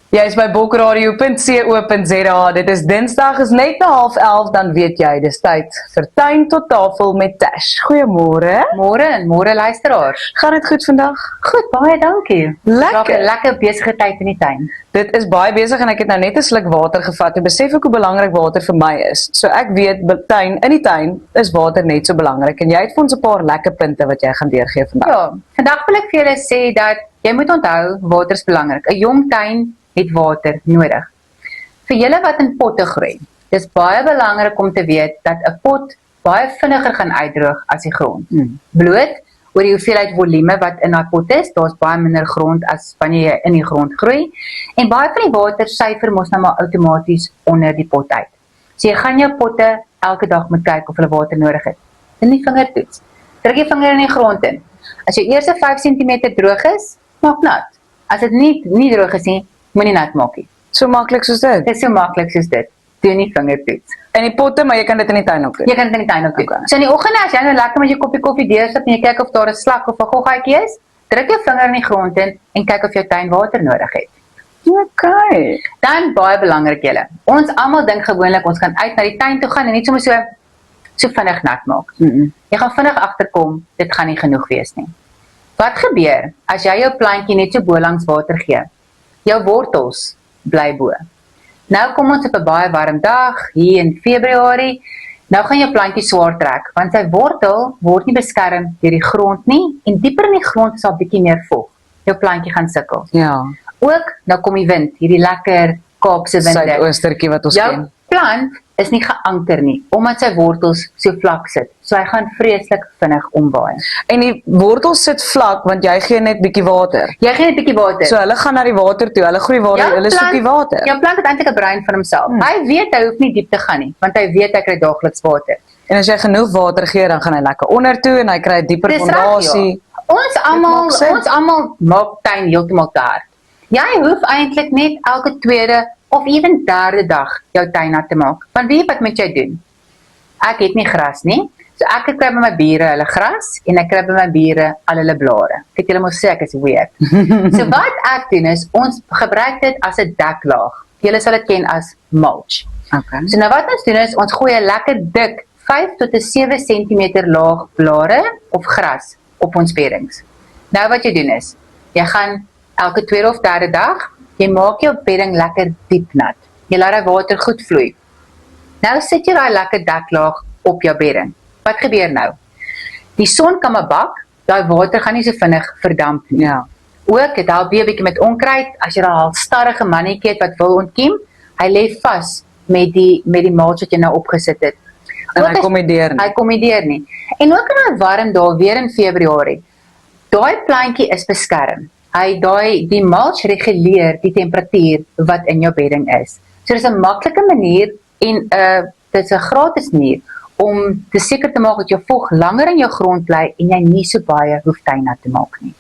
Jy is by bokradio.co.za. Dit is Dinsdag, is net na 10:30, dan weet jy, dis tyd vir Tuin tot Tafel met Tash. Goeiemôre. Môre luisteraars. Gaan dit goed vandag? Goed, baie dankie. Lekker besige tyd in die tuin. Dit is baie besig en ek het nou net 'n sluk water gevat en besef ek hoe belangrik water vir my is. So ek weet, in die tuin is water net so belangrik en jy het vir ons 'n paar lekker punte wat jy gaan deurgee vandag. Ja, vandag wil ek vir julle sê dat jy moet onthou, water is belangrik. 'n Jong tuin het water nodig. Vir julle wat in potte groei, dis baie belangrik om te weet dat 'n pot baie vinniger gaan uitdroog as die grond. Bloot oor die hoeveelheid volume wat in daai pot is, daar's baie minder grond as wanneer jy in die grond groei. En baie van die water syfer mos nou maar outomaties onder die pot uit. So jy gaan jou potte elke dag moet kyk of hulle water nodig het. In die vingertoets. Druk jy vinger in die grond in. As jou eerste 5 cm droog is, maak nat. As dit nie droog is nie, moenie nat maak nie. So maklik soos dit? Dit is so maklik soos dit. Doen die vingertoets. In die potte, maar jy kan dit in die tuin ook doen? Jy kan dit in die tuin ook doen. Okay. So in die oggend as jy nou lekker met jou koppie koffie deursit en jy kyk of daar 'n slak of 'n goggaatjie is, druk jou vinger in die grond in en kyk of jou tuin water nodig het. Okay. Dan baie belangrik julle. Ons almal dink gewoonlik ons kan uit na die tuin toe gaan en net sommer so vinnig nat maak. Jy gaan vinnig agterkom, dit gaan nie genoeg wees nie. Wat gebeur as jy jou plantjie net so bo langs water gee? Jou wortels bly bo. Nou kom ons op 'n baie warm dag, hier in Februarie. Nou gaan jou plantjie swaar trek, want sy wortel word nie beskerm deur die grond nie, en dieper in die grond is daar 'n bietjie meer vog. Jou plantjie gaan sukkel. Ja. Ook, nou kom die wind, hierdie lekker Kaapse winde. Suidoostertjie wat ons jou ken. Plant is nie geanker nie, omdat sy wortels so vlak sit. So hy gaan vreeslik vinnig omwaai. En die wortels sit vlak, want jy gee net bietjie water. Jy gee net bietjie water. So hulle gaan na die water toe, hulle groei water, hulle soek die water. Jou plant het eintlik 'n brein van homself. Hy weet hy hoef nie diep te gaan nie, want hy weet hy kry daagliks water. En as jy genoeg water gee, dan gaan hy lekker onder toe en hy kry 'n dieper fondasie. Ja. Ons almal maak tuin heeltemal te hard. Jy hoef eintlik net elke tweede of ewen derde dag jou tuin nat te maak. Want weet wat moet jy doen? Ek het nie gras nie, so ek kry by my bure hulle gras en ek kry by my bure al hulle blare. Ek het julle mos sê ek is weird. So wat ek doen is, ons gebruik dit as 'n deklaag. Julle sal dit ken as mulch. Okay. So nou wat ons doen is, ons gooi 'n lekker dik 5 tot 7 cm laag blare of gras op ons beddings. Nou wat jy doen is, jy gaan elke tweede of derde dag, jy maak jou bedding lekker diep nat. Jy laat die water goed vloei. Nou sit jy daai lekker deklaag op jou bedding. Wat gebeur nou? Die son kan maar bak, daai water gaan nie so vinnig verdamp nie. Ja. Ook, dit help weer 'n bietjie met onkruid, as jy daai halstarrige mannetjie het wat wil ontkiem, hy lê vas met die mulch wat jy nou opgesit het. En hy kommodeer nie. En ook in 'n warm dae, weer in Februarie, daai plantjie is beskerm. Die mulch reguleer die temperatuur wat in jou bedding is. So dis 'n maklike manier en dit is 'n gratis manier om te seker te maak dat jou vog langer in jou grond bly en jy nie so baie hoef tuin nat te maak nie.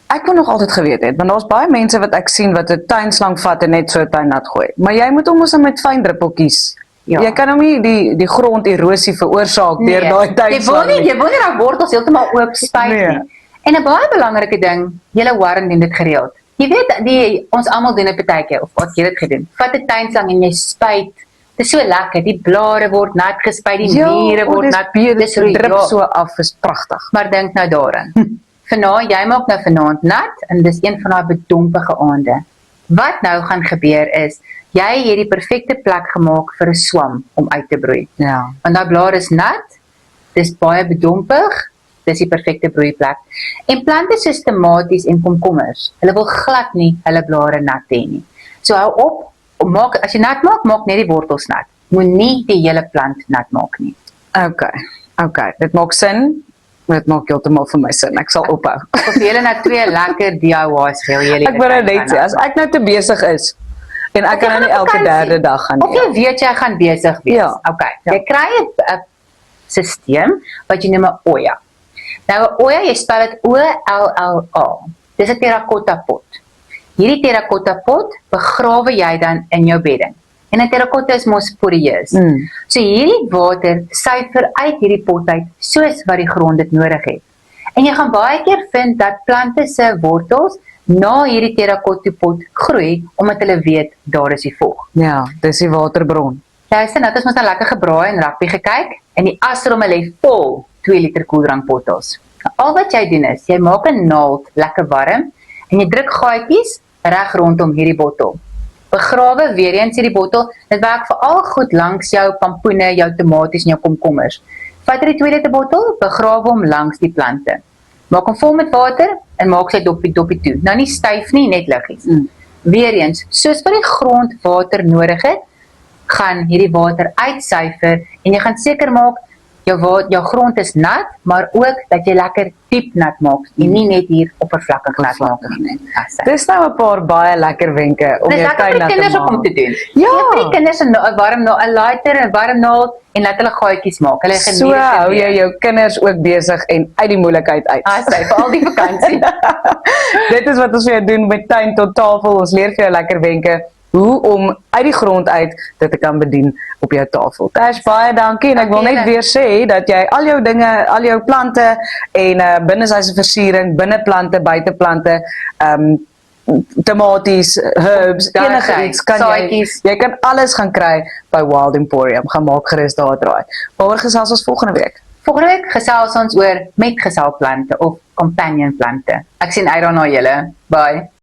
Ek wou nog altyd geweet het, want daar's baie mense wat ek sien wat 'n tuinslang vat en net so 'n tuin nat gooi. Maar jy moet hom mos met fyn druppeltjies. Ja. Jy kan hom nie die gronderosie veroorsaak deur daai tuinslang. Jy wil nie daai wortels heeltemal oop spuit nie. En 'n baie belangrike ding, julle Warren doen dit gereeld. Jy weet, ons almal doen dit partykeer, of wat jy dit gedoen. Vat 'n tuinslang en jy spuit. Dit is so lekker, die blare word nat gespuit, die mure word nat. Dis drup so af, is pragtig. Maar dink nou daaraan. Jy maak nou vanaand nat, en dis een van daai bedompige aande. Wat nou gaan gebeur is, jy het die perfekte plek gemaak vir 'n swam om uit te broei. Ja. Want daai blare is nat, dis baie bedompig, dis die perfekte broeiplek. En plante soos tomaties en komkommers, hulle wil glad nie hulle blare nat hê nie. So hou op, as jy nat maak, maak net die wortels nat. Moenie die hele plant nat maak nie. Okay, dit maak sin. Dit maak heeltemal vir my sin. Ek sal ophou. Of jy nou 2 lekker DIY's gee. Ek wil net sê, as ek nou te besig is en ek kan nou nie elke derde dag gaan nie. Of jy weet jy gaan besig wees. Ja. Okay. Jy kry 'n stelsel wat jy noem 'n Oya. Nou 'n Oya, jy spel dit OLLA. Dis 'n terracotta pot. Hierdie terracotta pot begrawe jy dan in jou bedding. En 'n terracotta is mos poreus. So hierdie water syfer uit hierdie pot uit soos wat die grond dit nodig het. En jy gaan baie keer vind dat plante se wortels na hierdie terrakottapot groei, omdat hulle weet, daar is die vog. Ja, dis die waterbron. Luister, nou het ons nou lekker gebraai en rugby gekyk, en die asromme lê vol 2 liter koeldrankbottels. Al wat jy doen is, jy maak 'n naald lekker warm, en jy druk gaatjies reg rondom hierdie bottel. Begrawe weer eens hierdie bottel, dit werk veral goed langs jou pampoene, jou tomaties en jou komkommers. Vat die 2 liter bottel, begrawe hom langs die plante. Maak hom vol met water en maak sy doppie toe. Nou nie styf nie, net liggies. Weer eens, soos wat die grond water nodig het, gaan hierdie water uitsyfer en jy gaan seker maak jou grond is nat, maar ook dat jy lekker diep nat maak en nie net hier oppervlakkig nat maak nie. Dis nou 'n paar baie lekker wenke om Dis jou lekker tuin vir nat die te kinders om maak. te doen. Ja. Geef vir die kinders 'n lighter, 'n warm naald en laat hulle gaatjies maak. Hulle geniet So dit. hou jy jou kinders ook besig en uit die moeilikheid uit. Asai, vir al die vakansie. Dit is wat ons vir jou doen met Tuin tot Tafel. Ons leer vir jou lekker wenke hoe om uit die grond uit dit te kan bedien op jou tafel. Tash, baie dankie en ek wil net weer sê dat jy al jou dinge, al jou plante en binnehuise versiering, binneplante, buiteplante, tomaties, herbs, enige iets kan jy kan alles gaan kry by Wild Emporium. Gaan maak gerus daar 'n draai. Waaroor gesels ons volgende week? Volgende week gesels ons oor metgeselplante of companion plante. Ek sien uit daarna julle. Bye.